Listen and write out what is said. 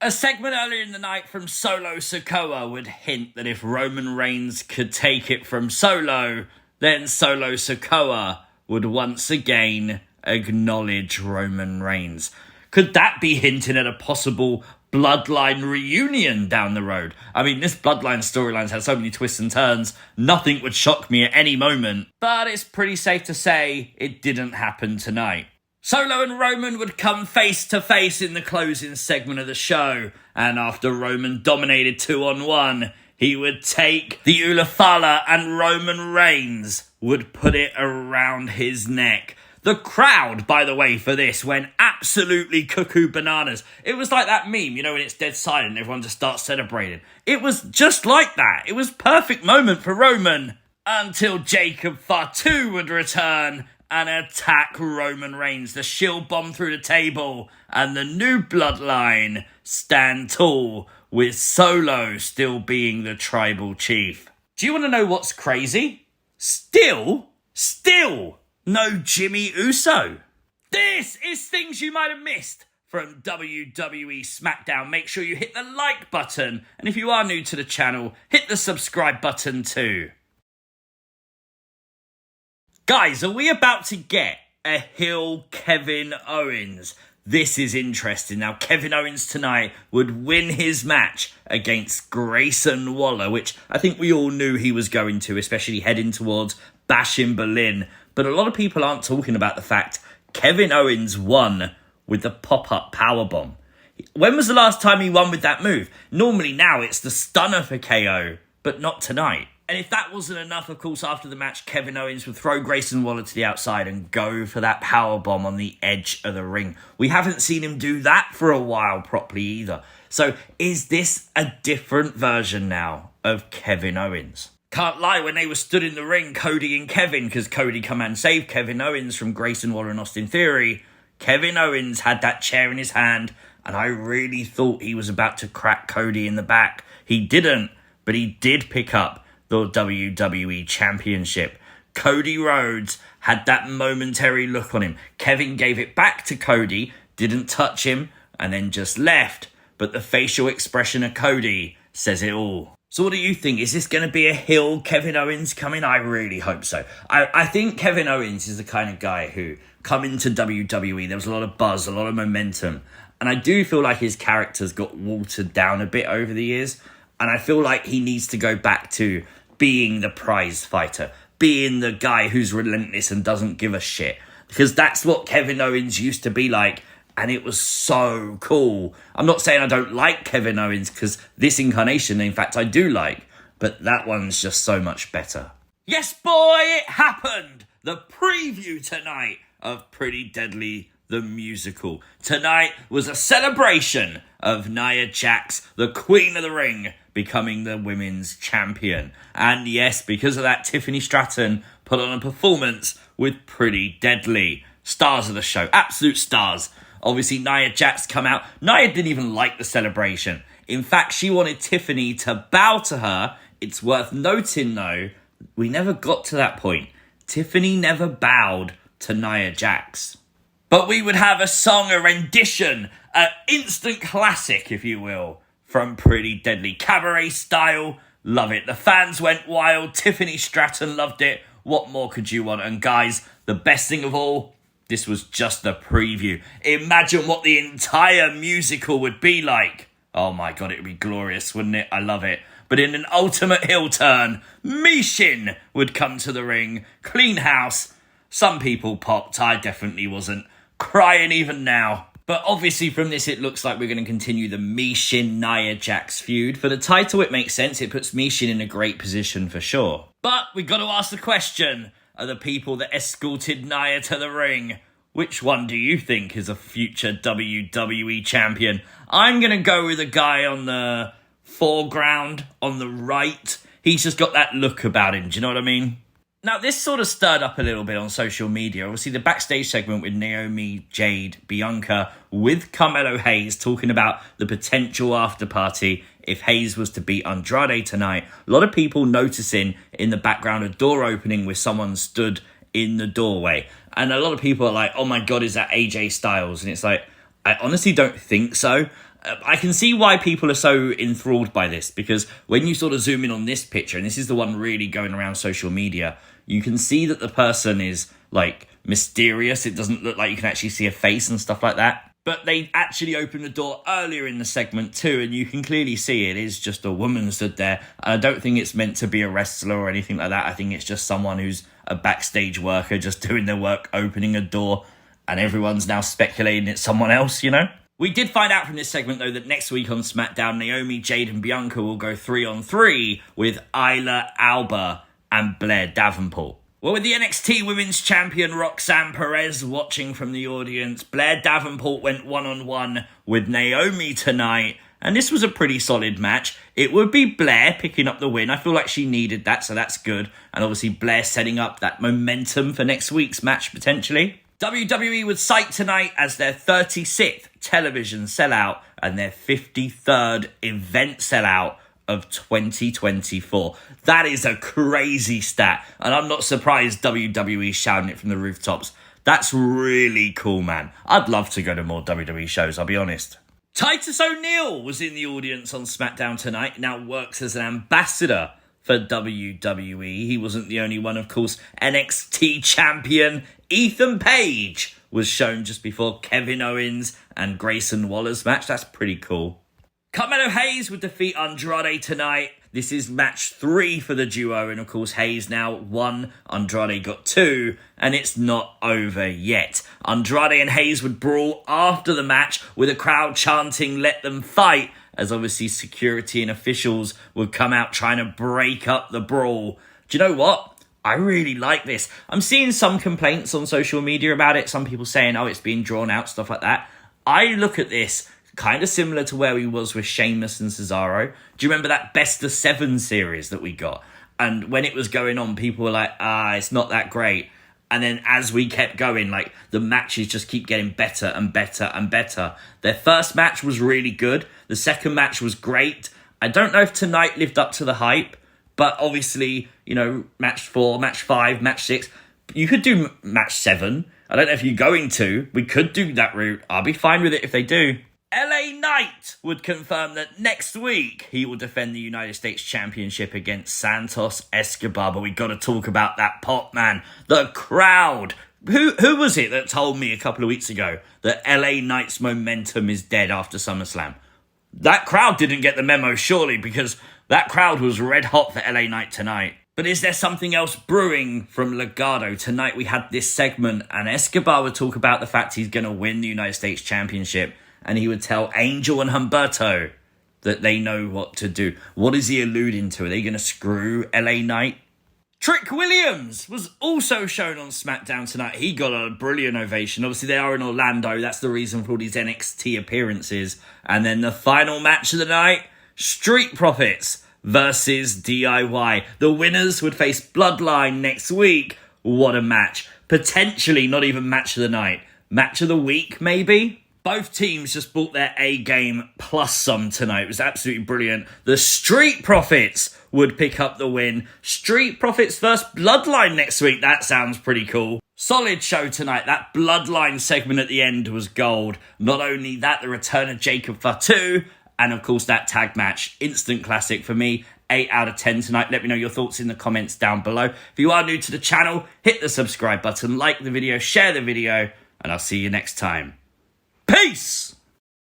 A segment earlier in the night from Solo Sikoa would hint that if Roman Reigns could take it from Solo, then Solo Sikoa would once again acknowledge Roman Reigns. Could that be hinting at a possible Bloodline reunion down the road? I mean, this Bloodline storyline's had so many twists and turns, nothing would shock me at any moment. But it's pretty safe to say it didn't happen tonight. Solo and Roman would come face to face in the closing segment of the show, and after Roman dominated 2-on-1, he would take the Ulafala and Roman Reigns would put it around his neck. The crowd, by the way, for this went absolutely cuckoo bananas. It was like that meme, you know, when it's dead silent and everyone just starts celebrating. It was just like that. It was perfect moment for Roman until Jacob Fatu would return and attack Roman Reigns. The shield bomb through the table and the new Bloodline stand tall with Solo still being the tribal chief. Do you want to know what's crazy? Still, no Jimmy Uso. This is things you might have missed from WWE Smackdown. Make sure you hit the like button, and if you are new to the channel, hit the subscribe button too. Guys, are we about to get a heel Kevin Owens? This is interesting. Now, Kevin Owens tonight would win his match against Grayson Waller, which I think we all knew he was going to, especially heading towards Bash in Berlin. But a lot of people aren't talking about the fact Kevin Owens won with the pop-up powerbomb. When was the last time he won with that move? Normally now it's the stunner for KO, but not tonight. And if that wasn't enough, of course, after the match, Kevin Owens would throw Grayson Waller to the outside and go for that powerbomb on the edge of the ring. We haven't seen him do that for a while properly either. So is this a different version now of Kevin Owens? Can't lie, when they were stood in the ring, Cody and Kevin, because Cody come and saved Kevin Owens from Grayson Waller and Austin Theory, Kevin Owens had that chair in his hand, and I really thought he was about to crack Cody in the back. He didn't, but he did pick up the WWE Championship. Cody Rhodes had that momentary look on him. Kevin gave it back to Cody, didn't touch him, and then just left. But the facial expression of Cody says it all. So what do you think? Is this going to be a heel Kevin Owens coming? I really hope so. I think Kevin Owens is the kind of guy who, coming to WWE, there was a lot of buzz, a lot of momentum. And I do feel like his character's got watered down a bit over the years. And I feel like he needs to go back to being the prize fighter, being the guy who's relentless and doesn't give a shit. Because that's what Kevin Owens used to be like, and it was so cool. I'm not saying I don't like Kevin Owens, because this incarnation, in fact, I do like, but that one's just so much better. Yes, boy, it happened! The preview tonight of Pretty Deadly the Musical. Tonight was a celebration of Nia Jax, the Queen of the Ring, becoming the women's champion. And yes, because of that, Tiffany Stratton put on a performance with Pretty Deadly. Stars of the show, absolute stars. Obviously, Nia Jax come out. Nia didn't even like the celebration. In fact, she wanted Tiffany to bow to her. It's worth noting, though, we never got to that point. Tiffany never bowed to Nia Jax. But we would have a song, a rendition, an instant classic, if you will, from Pretty Deadly. Cabaret style, love it. The fans went wild. Tiffany Stratton loved it. What more could you want? And guys, the best thing of all, this was just the preview. Imagine what the entire musical would be like. Oh my God, it would be glorious, wouldn't it? I love it. But in an ultimate heel turn, Mishin would come to the ring. Clean house. Some people popped. I definitely wasn't. Crying even now. But obviously from this, it looks like we're going to continue the Mishin-Nia Jax feud. For the title, it makes sense. It puts Mishin in a great position for sure. But we got to ask the question, are the people that escorted Nia to the ring, which one do you think is a future WWE champion? I'm going to go with a guy on the foreground, on the right. He's just got that look about him. Do you know what I mean? Now, this sort of stirred up a little bit on social media. Obviously, the backstage segment with Naomi, Jade, Bianca, with Carmelo Hayes talking about the potential after party if Hayes was to beat Andrade tonight. A lot of people noticing in the background a door opening with someone stood in the doorway. And a lot of people are like, oh my God, is that AJ Styles? And it's like, I honestly don't think so. I can see why people are so enthralled by this, because when you sort of zoom in on this picture, and this is the one really going around social media, you can see that the person is, like, mysterious. It doesn't look like you can actually see a face and stuff like that. But they actually opened the door earlier in the segment too, and you can clearly see it is just a woman stood there. And I don't think it's meant to be a wrestler or anything like that. I think it's just someone who's a backstage worker just doing their work, opening a door, and everyone's now speculating it's someone else, you know? We did find out from this segment, though, that next week on SmackDown, Naomi, Jade, and Bianca will go 3-on-3 with Isla, Alba, and Blair Davenport. Well, with the NXT Women's Champion Roxanne Perez watching from the audience, Blair Davenport went 1-on-1 with Naomi tonight, and this was a pretty solid match. It would be Blair picking up the win. I feel like she needed that, so that's good. And obviously Blair setting up that momentum for next week's match, potentially. WWE would cite tonight as their 36th television sellout and their 53rd event sellout of 2024. That is a crazy stat, and I'm not surprised WWE's shouting it from the rooftops. That's really cool, man. I'd love to go to more WWE shows, I'll be honest. Titus O'Neil was in the audience on SmackDown tonight, now works as an ambassador for WWE. He wasn't the only one, of course. NXT champion Ethan Page was shown just before Kevin Owens and Grayson Waller's match. That's pretty cool. Carmelo Hayes would defeat Andrade tonight. This is match 3 for the duo, and of course Hayes now won, Andrade got 2, and it's not over yet. Andrade and Hayes would brawl after the match with a crowd chanting "let them fight," as obviously security and officials would come out trying to break up the brawl. Do you know what? I really like this. I'm seeing some complaints on social media about it, some people saying, oh, it's being drawn out, stuff like that. I look at this kind of similar to where we was with Sheamus and Cesaro. Do you remember that Best of 7 series that we got? And when it was going on, people were like, it's not that great. And then as we kept going, like, the matches just keep getting better and better and better. Their first match was really good. The second match was great. I don't know if tonight lived up to the hype, but obviously, you know, match 4, match 5, match 6. You could do match 7. I don't know if you're going to. We could do that route. I'll be fine with it if they do. LA Knight would confirm that next week he will defend the United States Championship against Santos Escobar. But we got to talk about that pop, man. The crowd. Who was it that told me a couple of weeks ago that LA Knight's momentum is dead after SummerSlam? That crowd didn't get the memo, surely, because that crowd was red hot for LA Knight tonight. But is there something else brewing from Legado? Tonight we had this segment, and Escobar would talk about the fact he's going to win the United States Championship. And he would tell Angel and Humberto that they know what to do. What is he alluding to? Are they going to screw LA Knight? Trick Williams was also shown on SmackDown tonight. He got a brilliant ovation. Obviously, they are in Orlando. That's the reason for all these NXT appearances. And then the final match of the night, Street Profits versus DIY. The winners would face Bloodline next week. What a match. Potentially not even match of the night. Match of the week, maybe? Both teams just brought their A game plus some tonight. It was absolutely brilliant. The Street Profits would pick up the win. Street Profits versus Bloodline next week. That sounds pretty cool. Solid show tonight. That Bloodline segment at the end was gold. Not only that, the return of Jacob Fatu, and of course that tag match. Instant classic for me. 8 out of 10 tonight. Let me know your thoughts in the comments down below. If you are new to the channel, hit the subscribe button, like the video, share the video, and I'll see you next time. Peace!